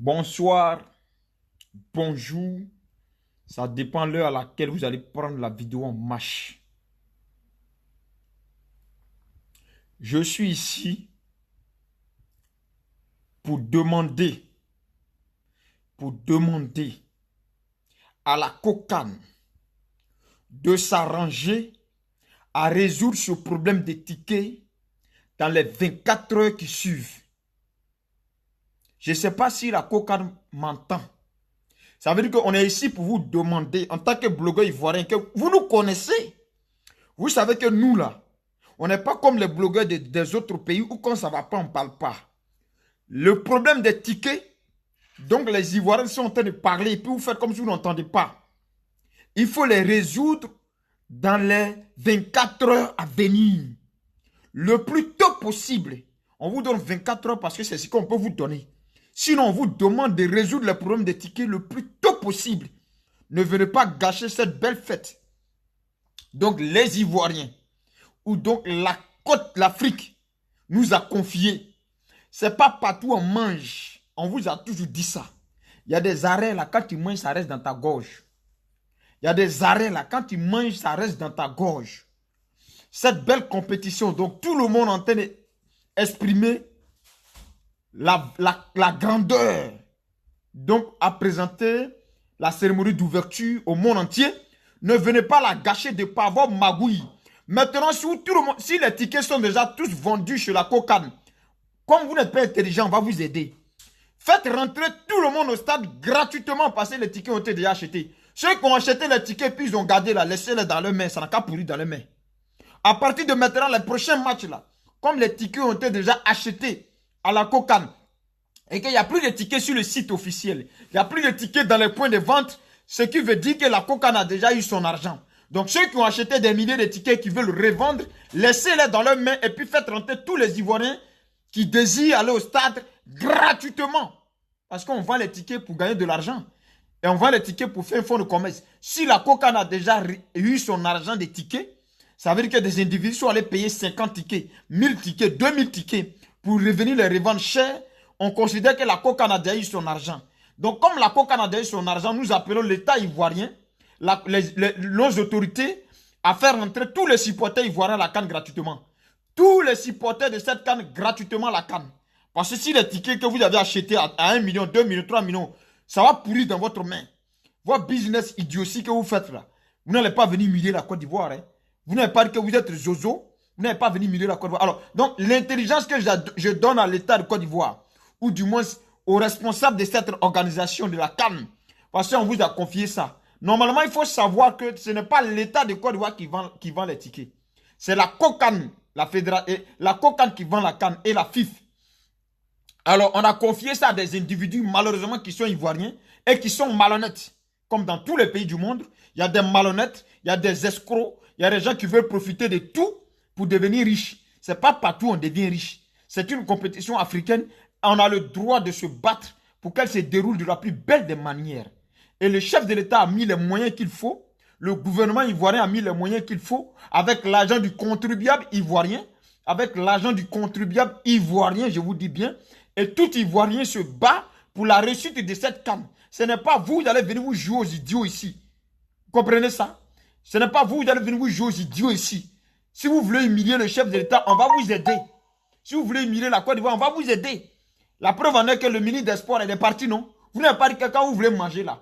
Bonsoir, bonjour, ça dépend de l'heure à laquelle vous allez prendre la vidéo en marche. Je suis ici pour demander à la COCAN de s'arranger à résoudre ce problème des tickets dans les 24 heures qui suivent. Je ne sais pas si la COCAN m'entend. Ça veut dire qu'on est ici pour vous demander, en tant que blogueur ivoirien, que vous nous connaissez. Vous savez que nous, là, on n'est pas comme les blogueurs des autres pays où quand ça ne va pas, on ne parle pas. Le problème des tickets, donc les Ivoiriens sont en train de parler et puis vous faites comme si vous n'entendez pas. Il faut les résoudre dans les 24 heures à venir. Le plus tôt possible. On vous donne 24 heures parce que c'est ce qu'on peut vous donner. Sinon, on vous demande de résoudre le problème des tickets le plus tôt possible. Ne venez pas gâcher cette belle fête. Donc, les Ivoiriens, ou donc l'Afrique, nous a confié. C'est pas partout on mange. On vous a toujours dit ça. Il y a des arrêts là, quand tu manges, ça reste dans ta gorge. Il y a des arrêts là, quand tu manges, ça reste dans ta gorge. Cette belle compétition, donc tout le monde est en train d'exprimer la grandeur. Donc, à présenter la cérémonie d'ouverture au monde entier. Ne venez pas la gâcher de pas avoir magouille. Maintenant, si les tickets sont déjà tous vendus chez la COCAN, comme vous n'êtes pas intelligent, on va vous aider. Faites rentrer tout le monde au stade gratuitement parce que les tickets ont été déjà achetés. Ceux qui ont acheté les tickets puis ils ont gardé là, laissez-les dans leurs mains, ça n'a qu'à pourrir dans leurs mains. À partir de maintenant, les prochains matchs là, comme les tickets ont été déjà achetés à la COCAN et qu'il n'y a plus de tickets sur le site officiel, il n'y a plus de tickets dans les points de vente, ce qui veut dire que la COCAN a déjà eu son argent. Donc ceux qui ont acheté des milliers de tickets qui veulent revendre, laissez-les dans leurs mains et puis faites rentrer tous les Ivoiriens qui désirent aller au stade gratuitement. Parce qu'on vend les tickets pour gagner de l'argent. Et on vend les tickets pour faire un fonds de commerce. Si la COCAN a déjà eu son argent des tickets, ça veut dire que des individus sont allés payer 50 tickets, 1000 tickets, 2000 tickets pour revenir les revendre cher. On considère que la COCAN a déjà eu son argent. Donc comme la COCAN a déjà eu son argent, nous appelons l'État ivoirien, nos autorités, à faire rentrer tous les supporters ivoiriens à la CAN gratuitement. Tous les supporters de cette CAN gratuitement à la CAN. Parce que si les tickets que vous avez achetés à 1 million, 2 millions, 3 millions, ça va pourrir dans votre main. Votre business idiotie que vous faites là, vous n'allez pas venir humilier la Côte d'Ivoire. Hein. Vous n'avez pas dit que vous êtes zozo, vous n'avez pas venu humilier la Côte d'Ivoire. Alors, donc l'intelligence que je donne à l'État de Côte d'Ivoire, ou du moins aux responsables de cette organisation de la CAN, parce qu'on vous a confié ça. Normalement, il faut savoir que ce n'est pas l'État de Côte d'Ivoire qui vend les tickets. C'est la COCAN, la COCAN qui vend la CAN et la FIF. Alors, on a confié ça à des individus, malheureusement, qui sont ivoiriens et qui sont malhonnêtes. Comme dans tous les pays du monde, il y a des malhonnêtes, il y a des escrocs, il y a des gens qui veulent profiter de tout pour devenir riches. Ce n'est pas partout on devient riche. C'est une compétition africaine. On a le droit de se battre pour qu'elle se déroule de la plus belle des manières. Et le chef de l'État a mis les moyens qu'il faut. Le gouvernement ivoirien a mis les moyens qu'il faut avec l'argent du contribuable ivoirien. Avec l'argent du contribuable ivoirien, je vous dis bien. Et tout Ivoirien se bat pour la réussite de cette CAN. Ce n'est pas vous qui allez venir vous jouer aux idiots ici. Vous comprenez ça? Ce n'est pas vous qui allez venir vous jouer aux idiots ici. Si vous voulez humilier le chef de l'État, on va vous aider. Si vous voulez humilier la Côte d'Ivoire, on va vous aider. La preuve en est que le ministre des Sports est parti, non? Vous n'avez pas dit que quand vous voulez manger là,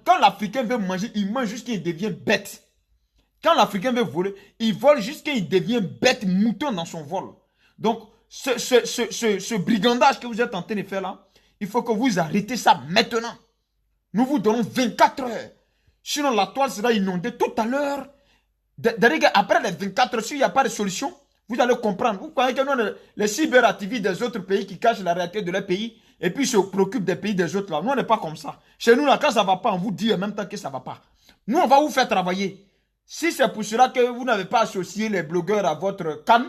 quand l'Africain veut manger, il mange jusqu'à il devient bête. Quand l'Africain veut voler, il vole jusqu'à il devient bête, mouton dans son vol. Donc, ce brigandage que vous êtes en train de faire là, il faut que vous arrêtez ça maintenant. Nous vous donnons 24 heures. Sinon, la toile sera inondée tout à l'heure. Après les 24 heures, s'il n'y a pas de solution, vous allez comprendre. Vous croyez que nous, les cyberactivistes des autres pays qui cachent la réalité de leur pays et puis se préoccupent des pays des autres là. Nous, on n'est pas comme ça. Chez nous, là, quand ça ne va pas, on vous dit en même temps que ça ne va pas. Nous, on va vous faire travailler. Si c'est pour cela que vous n'avez pas associé les blogueurs à votre CAN,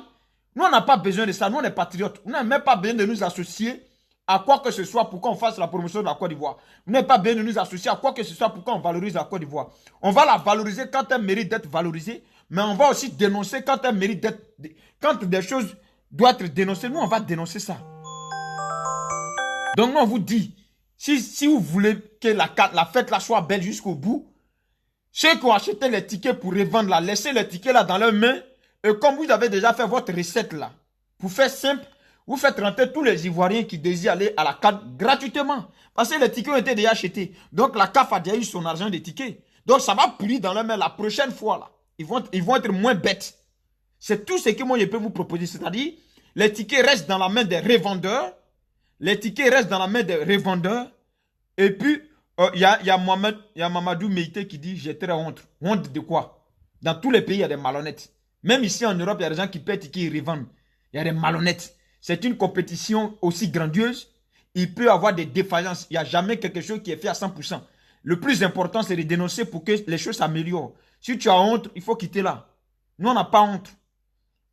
nous, on n'a pas besoin de ça. Nous, on est patriotes. Vous n'avez même pas besoin de nous associer à quoi que ce soit pour qu'on fasse la promotion de la Côte d'Ivoire. Vous n'avez pas besoin de nous associer à quoi que ce soit pour qu'on valorise la Côte d'Ivoire. On va la valoriser quand elle mérite d'être valorisée, mais on va aussi dénoncer quand elle mérite d'être... Quand des choses doivent être dénoncées, nous, on va dénoncer ça. Donc, nous, on vous dit, Si vous voulez que la fête là soit belle jusqu'au bout, ceux qui ont acheté les tickets pour revendre là, laissez les tickets là dans leurs mains. Et comme vous avez déjà fait votre recette là, pour faire simple, vous faites rentrer tous les Ivoiriens qui désirent aller à la CAF gratuitement. Parce que les tickets ont été déjà achetés. Donc la CAF a déjà eu son argent des tickets. Donc ça va pourrir dans leurs mains la prochaine fois là. Ils vont être moins bêtes. C'est tout ce que moi je peux vous proposer. C'est-à-dire, les tickets restent dans la main des revendeurs. Les tickets restent dans la main des revendeurs. Et puis, il y a Mamadou Meïté qui dit, j'ai très honte. Honte de quoi? Dans tous les pays, il y a des malhonnêtes. Même ici en Europe, il y a des gens qui paient tickets et revendent. Il y a des malhonnêtes. C'est une compétition aussi grandiose. Il peut y avoir des défaillances. Il n'y a jamais quelque chose qui est fait à 100%. Le plus important, c'est de dénoncer pour que les choses s'améliorent. Si tu as honte, il faut quitter là. Nous, on n'a pas honte.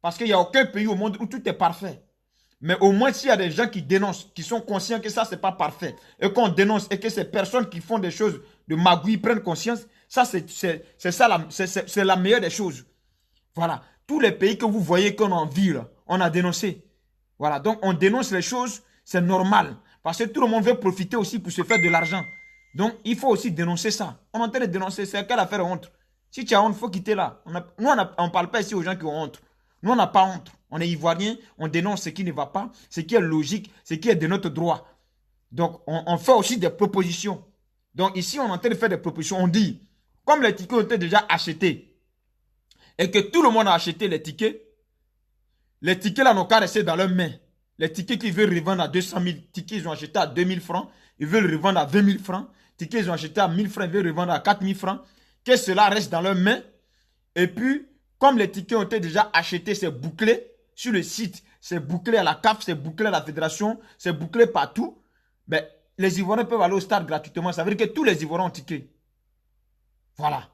Parce qu'il n'y a aucun pays au monde où tout est parfait. Mais au moins, s'il y a des gens qui dénoncent, qui sont conscients que ça, ce n'est pas parfait, et qu'on dénonce, et que ces personnes qui font des choses de magouille prennent conscience, ça, c'est la meilleure des choses. Voilà. Tous les pays que vous voyez qu'on en vit, là, on a dénoncé. Voilà. Donc, on dénonce les choses, c'est normal. Parce que tout le monde veut profiter aussi pour se faire de l'argent. Donc, il faut aussi dénoncer ça. On est en train de dénoncer, c'est quelle affaire honte. Si tu as honte, il faut quitter là. Nous, on ne parle pas ici aux gens qui ont honte. Nous, on n'a pas honte. On est Ivoiriens, on dénonce ce qui ne va pas, ce qui est logique, ce qui est de notre droit. Donc, on fait aussi des propositions. Donc, ici, on est en train de faire des propositions. On dit, comme les tickets ont été déjà achetés, et que tout le monde a acheté les tickets là n'ont qu'à rester dans leurs mains. Les tickets qu'ils veulent revendre à 200 000, tickets ils ont acheté à 2 000 francs, ils veulent revendre à 20 000 francs, tickets ils ont acheté à 1 000 francs, ils veulent revendre à 4 000 francs, que cela reste dans leurs mains. Et puis, comme les tickets ont été déjà achetés, c'est bouclé sur le site, c'est bouclé à la CAF, c'est bouclé à la fédération, c'est bouclé partout. Ben, les Ivoiriens peuvent aller au stade gratuitement. Ça veut dire que tous les Ivoiriens ont ticket. Voilà.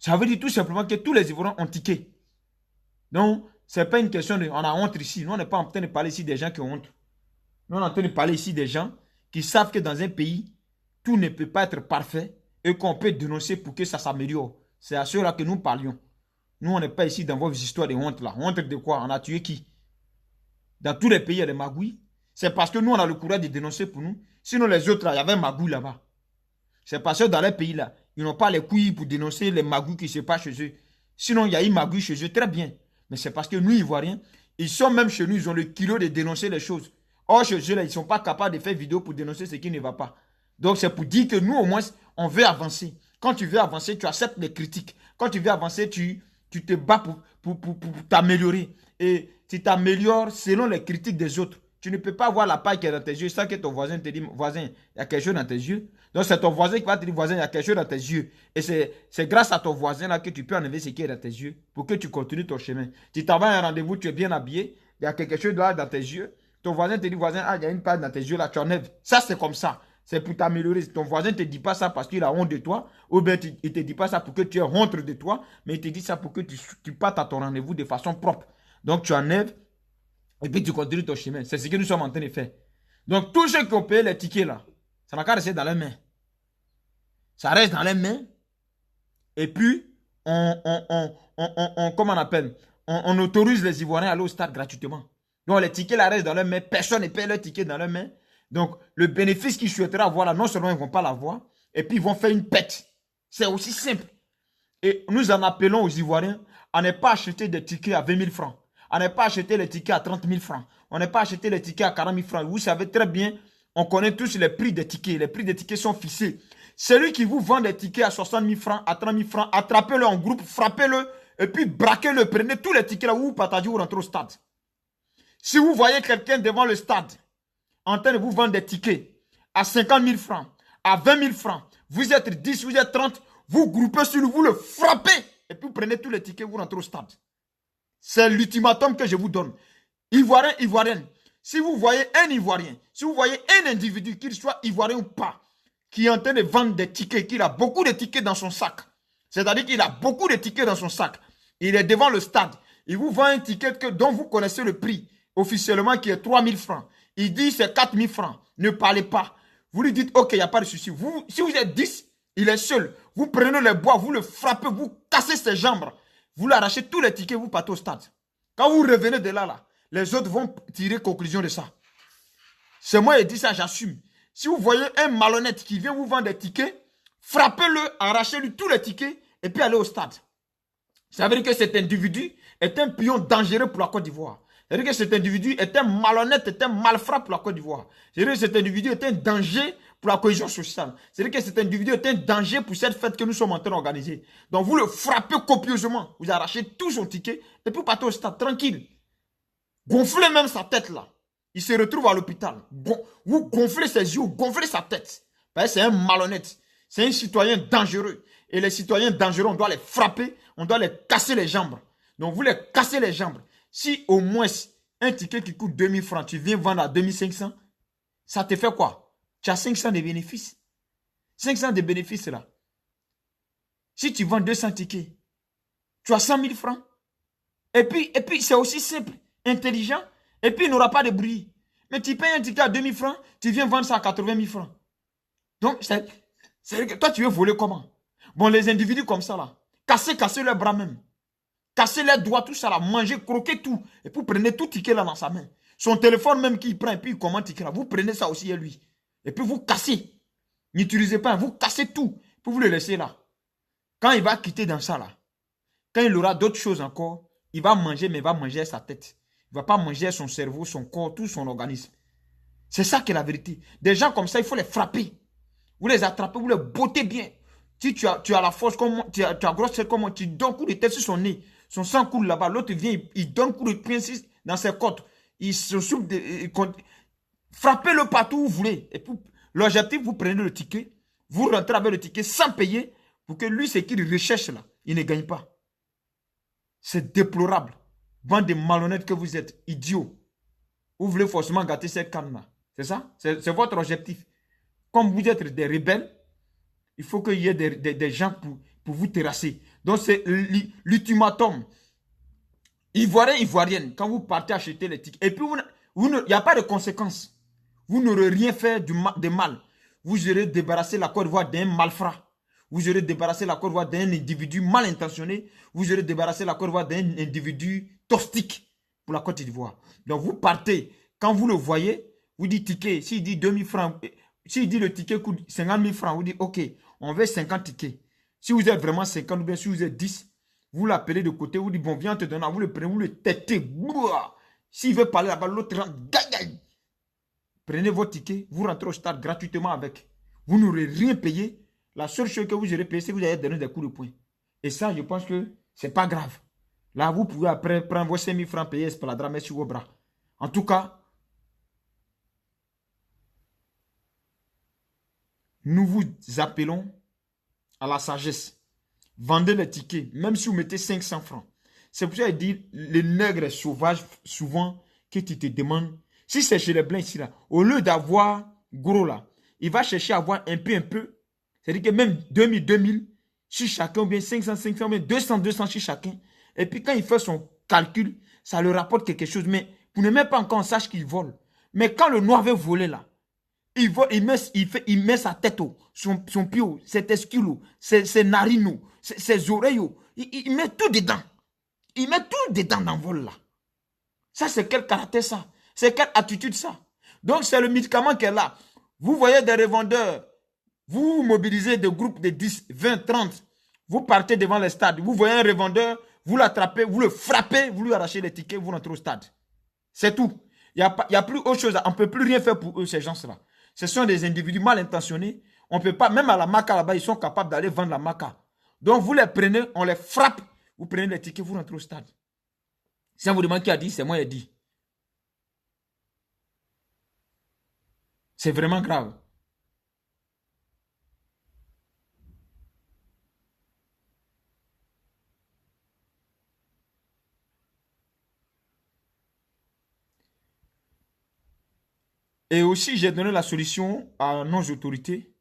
Ça veut dire tout simplement que tous les Ivoiriens ont ticket. Donc, ce n'est pas une question de... On a honte ici. Nous, on n'est pas en train de parler ici des gens qui ont honte. Nous, on est en train de parler ici des gens qui savent que dans un pays, tout ne peut pas être parfait et qu'on peut dénoncer pour que ça s'améliore. C'est à ceux-là que nous parlions. Nous, on n'est pas ici dans vos histoires de honte là. Honte de quoi? On a tué qui? Dans tous les pays, il y a des magouilles. C'est parce que nous, on a le courage de dénoncer pour nous. Sinon, les autres, là, il y avait un magouille là-bas. C'est parce que dans les pays là, ils n'ont pas les couilles pour dénoncer les magouilles qui se passent chez eux. Sinon, il y a une magouille chez eux, très bien. Mais c'est parce que nous, Ivoiriens, ils sont même chez nous, ils ont le kilo de dénoncer les choses. Or, chez eux, là, ils ne sont pas capables de faire vidéo pour dénoncer ce qui ne va pas. Donc, c'est pour dire que nous, au moins, on veut avancer. Quand tu veux avancer, tu acceptes les critiques. Quand tu veux avancer, tu te bats pour t'améliorer. Et tu t'améliores selon les critiques des autres. Tu ne peux pas voir la paille qui est dans tes yeux sans que ton voisin te dise, voisin, il y a quelque chose dans tes yeux. Donc c'est ton voisin qui va te dire, voisin, il y a quelque chose dans tes yeux. Et c'est grâce à ton voisin là que tu peux enlever ce qui est dans tes yeux pour que tu continues ton chemin. Tu t'en vas à un rendez-vous, tu es bien habillé, il y a quelque chose là dans tes yeux. Ton voisin te dit, voisin, ah, il y a une paille dans tes yeux là, tu enlèves. Ça, c'est comme ça. C'est pour t'améliorer. Ton voisin ne te dit pas ça parce qu'il a honte de toi, ou bien il ne te dit pas ça pour que tu aies honte de toi, mais il te dit ça pour que tu partes à ton rendez-vous de façon propre. Donc tu enlèves et puis tu continues ton chemin. C'est ce que nous sommes en train de faire. Donc tous ceux qui ont payé les tickets là, ça n'a qu'à rester dans les mains. Ça reste dans les mains. Et puis, comment on appelle? On autorise les Ivoiriens à aller au stade gratuitement. Donc les tickets là restent dans leurs mains. Personne ne paye leurs tickets dans leurs mains. Donc le bénéfice qu'ils souhaiteraient avoir là, non seulement ils ne vont pas l'avoir, et puis ils vont faire une pète. C'est aussi simple. Et nous en appelons aux Ivoiriens à ne pas acheter des tickets à 20 000 francs. On n'est pas acheté les tickets à 30 000 francs. On n'est pas acheté les tickets à 40 000 francs. Vous savez très bien, on connaît tous les prix des tickets. Les prix des tickets sont fixés. Celui qui vous vend des tickets à 60 000 francs, à 30 000 francs, attrapez-le en groupe, frappez-le, et puis braquez-le. Prenez tous les tickets là où vous partagez, vous rentrez au stade. Si vous voyez quelqu'un devant le stade en train de vous vendre des tickets à 50 000 francs, à 20 000 francs, vous êtes 10, vous êtes 30, vous groupez sur lui, vous le frappez, et puis vous prenez tous les tickets, vous rentrez au stade. C'est l'ultimatum que je vous donne. Ivoirien, Ivoirienne, si vous voyez un Ivoirien, si vous voyez un individu, qu'il soit Ivoirien ou pas, qui est en train de vendre des tickets, qu'il a beaucoup de tickets dans son sac, c'est-à-dire qu'il a beaucoup de tickets dans son sac, il est devant le stade, il vous vend un ticket dont vous connaissez le prix, officiellement qui est 3 000 francs. Il dit c'est 4 000 francs. Ne parlez pas. Vous lui dites, ok, il n'y a pas de souci. Si vous êtes 10, il est seul. Vous prenez le bois, vous le frappez, vous cassez ses jambes. Vous l'arrachez tous les tickets, vous partez au stade. Quand vous revenez de là, les autres vont tirer conclusion de ça. C'est moi qui dis ça, j'assume. Si vous voyez un malhonnête qui vient vous vendre des tickets, frappez-le, arrachez-lui tous les tickets et puis allez au stade. Ça veut dire que cet individu est un pion dangereux pour la Côte d'Ivoire. Ça veut dire que cet individu est un malhonnête, est un malfrat pour la Côte d'Ivoire. Ça veut dire que cet individu est un danger pour la cohésion sociale. Ça veut dire que cet individu est un danger pour cette fête que nous sommes en train d'organiser. Donc vous le frappez copieusement. Vous arrachez tout son ticket et puis vous partez au stade tranquille. Gonflez même sa tête là. Il se retrouve à l'hôpital. Vous gonflez ses yeux, gonflez sa tête. C'est un malhonnête. C'est un citoyen dangereux. Et les citoyens dangereux, on doit les frapper, on doit les casser les jambes. Donc vous les cassez les jambes. Si au moins un ticket qui coûte 2000 francs, tu viens vendre à 2500, ça te fait quoi? Tu as 500 de bénéfices. 500 de bénéfices là. Si tu vends 200 tickets, tu as 100 000 francs. Et puis c'est aussi simple, intelligent. Et puis il n'aura pas de bruit. Mais tu payes un ticket à 2000 francs, tu viens vendre ça à 80 000 francs. Donc, toi tu veux voler comment? Bon, les individus comme ça là, casser leurs bras même. Casser les doigts, tout ça là, manger, croquer tout. Et puis prenez tout ticket là dans sa main. Son téléphone même qu'il prend et puis il commande ticket là. Vous prenez ça aussi à lui. Et puis vous cassez. N'utilisez pas, vous cassez tout. Puis vous le laissez là. Quand il va quitter dans ça là, quand il aura d'autres choses encore, il va manger, mais il va manger sa tête. Il ne va pas manger son cerveau, son corps, tout son organisme. C'est ça qui est la vérité. Des gens comme ça, il faut les frapper. Vous les attrapez, vous les bottez bien. Si tu as la force, comme tu as grosse tête comme moi, tu donnes un coup de tête sur son nez. Son sang coule là-bas. L'autre vient, il donne un coup de poing dans ses côtes. Il se soupe. Frappez-le partout où vous voulez. Et puis, l'objectif, vous prenez le ticket. Vous rentrez avec le ticket sans payer. Pour que lui, ce qu'il recherche là, il ne gagne pas. C'est déplorable. Bande de malhonnêtes que vous êtes. Idiots. Vous voulez forcément gâter cette canne-là. C'est ça? C'est votre objectif. Comme vous êtes des rebelles, il faut qu'il y ait des gens pour vous terrasser. Donc c'est l'ultimatum. Ivoirien, ivoirienne, quand vous partez acheter les tickets, et puis il n'y a pas de conséquences. Vous n'aurez rien fait de mal. Vous aurez débarrassé la Côte d'Ivoire d'un malfrat. Vous aurez débarrassé la Côte d'Ivoire d'un individu mal intentionné. Vous aurez débarrassé la Côte d'Ivoire d'un individu toxique pour la Côte d'Ivoire. Donc vous partez, quand vous le voyez, vous dites ticket, s'il dit 2000 francs, s'il dit le ticket coûte 50 000 francs, vous dites ok, on veut 50 tickets. Si vous êtes vraiment 50 ou bien si vous êtes 10, vous l'appelez de côté, vous dites bon, viens te donner, vous le prenez, vous le têtez. S'il veut parler là-bas, l'autre rentre, gagne. Prenez vos tickets, vous rentrez au stade gratuitement avec. Vous n'aurez rien payé. La seule chose que vous aurez payé, c'est que vous allez donner des coups de poing. Et ça, je pense que ce n'est pas grave. Là, vous pouvez après prendre vos 5 000 francs payés pour la drame sur vos bras. En tout cas, nous vous appelons à la sagesse. Vendez les tickets, même si vous mettez 500 francs. C'est pour ça qu'il dit, les nègres sauvages, souvent, que tu te demandes, si c'est chez les blancs ici, là, au lieu d'avoir gros là, il va chercher à avoir un peu. C'est-à-dire que même 2000 chez chacun, ou bien 500, ou bien 200 chez chacun. Et puis quand il fait son calcul, ça lui rapporte quelque chose. Mais pour ne même pas encore on sache qu'il vole. Mais quand le noir veut voler là, il met sa tête, son pied, ses testicules, ses narines, ses oreilles. Il met tout dedans. Il met tout dedans dans le vol là. Ça, c'est quel caractère ça? C'est quelle attitude ça? Donc, c'est le médicament qui est là. Vous voyez des revendeurs, vous mobilisez des groupes de 10, 20, 30. Vous partez devant les stades. Vous voyez un revendeur, vous l'attrapez, vous le frappez, vous lui arrachez les tickets, vous rentrez au stade. C'est tout. Il n'y a plus autre chose. On ne peut plus rien faire pour eux, ces gens-là. Ce sont des individus mal intentionnés. On ne peut pas, même à la maca là-bas, ils sont capables d'aller vendre la maca. Donc, vous les prenez, on les frappe, vous prenez les tickets, vous rentrez au stade. Si on vous demande qui a dit, c'est moi qui ai dit. C'est vraiment grave. Et aussi, j'ai donné la solution à nos autorités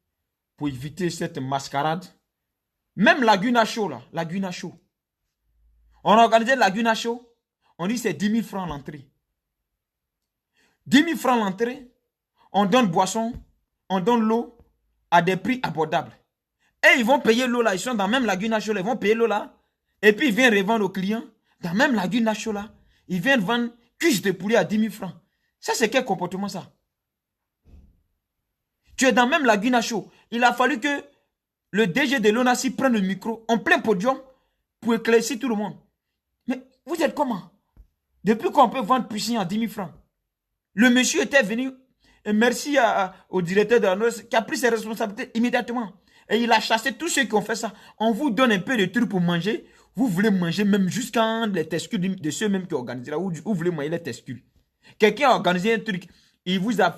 pour éviter cette mascarade. Même Laguna Show, là, Laguna Show. On a organisé Laguna Show, on dit c'est 10 000 francs l'entrée. 10 000 francs l'entrée, on donne boisson, on donne l'eau à des prix abordables. Et ils vont payer l'eau là, ils sont dans même Laguna Show, ils vont payer l'eau là. Et puis ils viennent revendre aux clients, dans même Laguna Show là, ils viennent vendre cuisses de poulet à 10 000 francs. Ça, c'est quel comportement ça? Tu es dans même la Guinée Show. Il a fallu que le DG de l'ONACI prenne le micro en plein podium pour éclaircir tout le monde. Mais vous êtes comment? Depuis qu'on peut vendre Puissy à 10 000 francs. Le monsieur était venu, et merci au directeur de la NOS qui a pris ses responsabilités immédiatement. Et il a chassé tous ceux qui ont fait ça. On vous donne un peu de trucs pour manger. Vous voulez manger même jusqu'à les testicules de ceux mêmes qui organisent là. Vous voulez manger les testicules. Quelqu'un a organisé un truc. Il vous a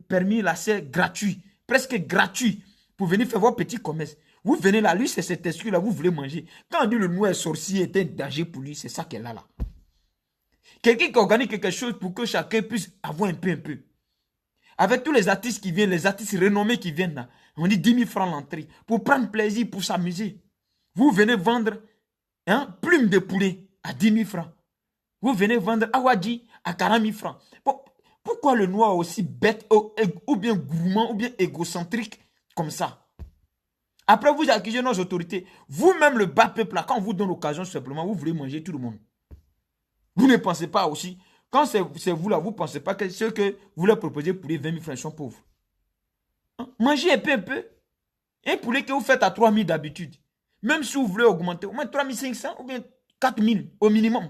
permis l'accès gratuit. Presque gratuit. Pour venir faire vos petits commerces. Vous venez là, lui c'est ces testicules là, vous voulez manger. Quand on dit le noir sorcier est un danger pour lui, c'est ça qu'elle a là. Quelqu'un qui organise quelque chose pour que chacun puisse avoir un peu. Avec tous les artistes qui viennent, les artistes renommés qui viennent là, on dit 10 000 francs l'entrée. Pour prendre plaisir, pour s'amuser. Vous venez vendre plume de poulet à 10 000 francs. Vous venez vendre Awadji à 40 000 francs. Bon, pourquoi le noir est aussi bête ou bien gourmand ou bien égocentrique comme ça? Après, vous accusez nos autorités. Vous-même, le bas peuple, là, quand on vous donne l'occasion, simplement, vous voulez manger tout le monde. Vous ne pensez pas aussi, quand c'est vous là, vous ne pensez pas que ceux que vous leur proposez pour les 20 000 francs sont pauvres. Mangez un peu. Un poulet que vous faites à 3 000 d'habitude. Même si vous voulez augmenter, au moins 3 500 ou bien 4 000 au minimum.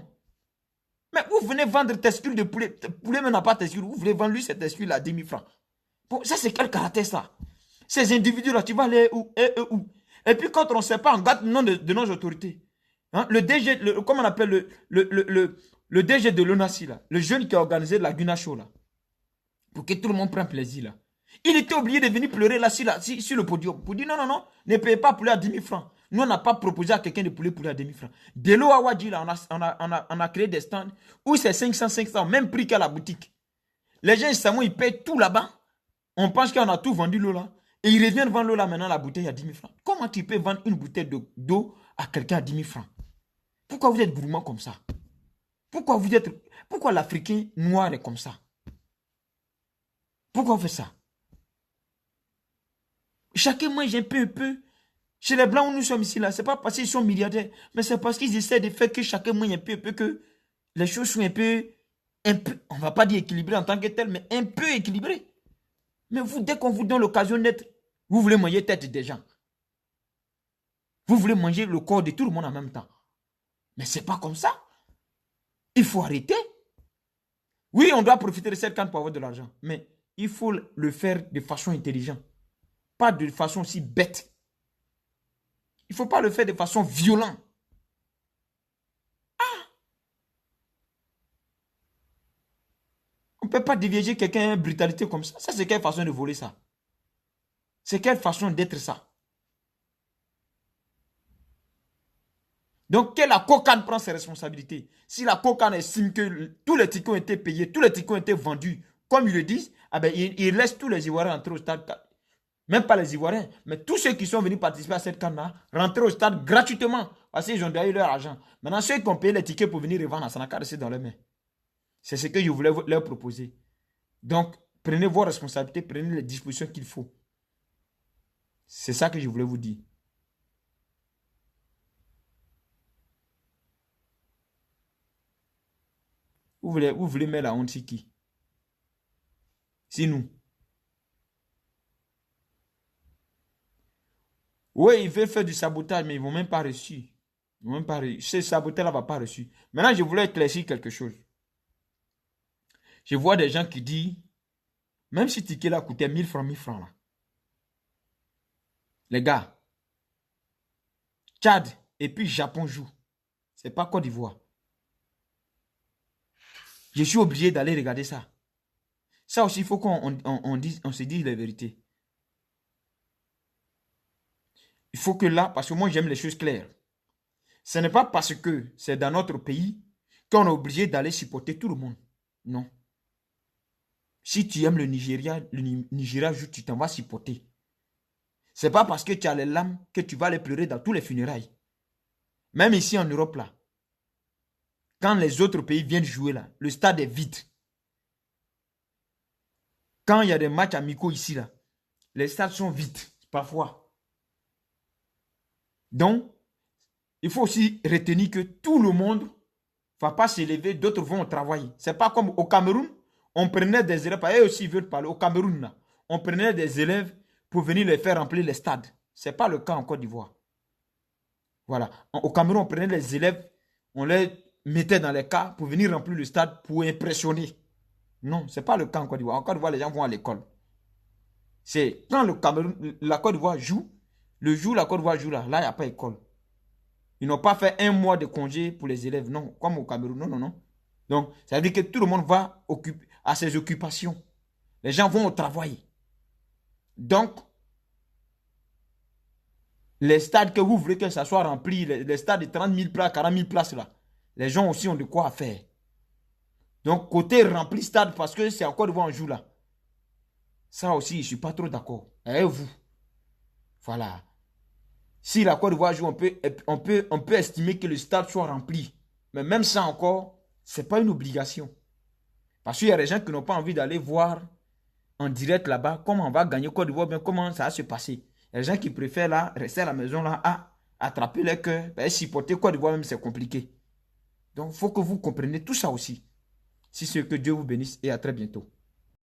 Mais vous venez vendre testicules de poulet. Poulet n'a pas testicule. Vous voulez vendre lui ces testicules à 10 000 francs. Bon, ça c'est quel caractère ça? Ces individus-là, tu vas aller où? Et puis quand on ne sait pas, on gâte le nom de nos autorités. Le DG, comment on appelle le DG de l'ONACI, là, le jeune qui a organisé la Guinée Show, là, pour que tout le monde prenne plaisir, là. Il était obligé de venir pleurer là, sur le podium. Pour dire non, ne payez pas poulet à 10 000 francs. Nous, on n'a pas proposé à quelqu'un de poulet à 10 000 francs. De l'eau à Wadji, là, on a créé des stands où c'est 500, même prix qu'à la boutique. Les gens, ils payent tout là-bas. On pense qu'on a tout vendu l'eau là. Et ils reviennent vendre l'eau là maintenant, la bouteille à 10 000 francs. Comment tu peux vendre une bouteille d'eau à quelqu'un à 10 000 francs? Pourquoi vous êtes gourmand comme ça? Pourquoi l'Africain noir est comme ça? Pourquoi on fait ça? Chacun mange un peu. Chez les Blancs où nous sommes ici, là, ce n'est pas parce qu'ils sont milliardaires, mais c'est parce qu'ils essaient de faire que chacun mange un peu, que les choses soient un peu, on ne va pas dire équilibrées en tant que tel, mais un peu équilibrées. Mais vous, dès qu'on vous donne l'occasion d'être, vous voulez manger tête des gens. Vous voulez manger le corps de tout le monde en même temps. Mais ce n'est pas comme ça. Il faut arrêter. Oui, on doit profiter de cette canne pour avoir de l'argent, mais il faut le faire de façon intelligente. Pas de façon aussi bête. Il ne faut pas le faire de façon violente. On ne peut pas dévier quelqu'un à brutalité comme ça. Ça, c'est quelle façon de voler ça? C'est quelle façon d'être ça? Donc, que la COCAN prend ses responsabilités. Si la COCAN estime que tous les tickets ont été payés, tous les tickets ont été vendus, comme ils le disent, eh bien, ils laissent tous les Ivoiriens entrer au stade. Même pas les Ivoiriens, mais tous ceux qui sont venus participer à cette canne-là, rentrer au stade gratuitement, parce qu'ils ont déjà eu leur argent. Maintenant, ceux qui ont payé les tickets pour venir revendre, ça n'a qu'à rester dans leurs mains. C'est ce que je voulais leur proposer. Donc, prenez vos responsabilités, prenez les dispositions qu'il faut. C'est ça que je voulais vous dire. Vous voulez mettre la honte sur qui? C'est nous. Oui, ils veulent faire du sabotage, mais ils ne vont même pas reçu. Ils vont même pas reçu. Ce sabotage-là ne va pas reçu. Maintenant, je voulais éclaircir quelque chose. Je vois des gens qui disent, même si le ticket là coûtait 1000 francs, 1000 francs là. Les gars, Tchad et puis Japon jouent. C'est pas Côte d'Ivoire. Je suis obligé d'aller regarder ça. Ça aussi, il faut qu'on se dise la vérité. Il faut que là, parce que moi j'aime les choses claires. Ce n'est pas parce que c'est dans notre pays qu'on est obligé d'aller supporter tout le monde. Non. Si tu aimes le Nigeria joue, tu t'en vas supporter. Ce n'est pas parce que tu as les larmes que tu vas les pleurer dans tous les funérailles. Même ici en Europe, là, quand les autres pays viennent jouer, là, le stade est vide. Quand il y a des matchs amicaux ici, là, les stades sont vides, parfois. Donc, il faut aussi retenir que tout le monde ne va pas s'élever, d'autres vont travailler. Ce n'est pas comme au Cameroun, on prenait des élèves, eux aussi ils veulent parler, au Cameroun, là, on prenait des élèves pour venir les faire remplir les stades. Ce n'est pas le cas en Côte d'Ivoire. Voilà. Au Cameroun, on prenait les élèves, on les mettait dans les cas pour venir remplir le stade pour impressionner. Non, ce n'est pas le cas en Côte d'Ivoire. En Côte d'Ivoire, les gens vont à l'école. C'est quand le Cameroun, la Côte d'Ivoire joue, le jour où la Côte d'Ivoire joue là, il n'y a pas école. Ils n'ont pas fait un mois de congé pour les élèves, non, comme au Cameroun, non, non, non. Donc, ça veut dire que tout le monde va à ses occupations. Les gens vont au travail. Donc, les stades que vous voulez que ça soit rempli, les stades de 30 000 places, 40 000 places là, les gens aussi ont de quoi faire. Donc, côté rempli stade, parce que c'est encore devant un jour là. Ça aussi, je ne suis pas trop d'accord. Et vous? Voilà. Si la Côte d'Ivoire joue, on peut estimer que le stade soit rempli. Mais même ça encore, ce n'est pas une obligation. Parce qu'il y a des gens qui n'ont pas envie d'aller voir en direct là-bas comment on va gagner Côte d'Ivoire, bien comment ça va se passer. Il y a des gens qui préfèrent là, rester à la maison là, attraper les cœurs. Ben, supporter Côte d'Ivoire même, c'est compliqué. Donc, il faut que vous compreniez tout ça aussi. Si c'est que Dieu vous bénisse et à très bientôt.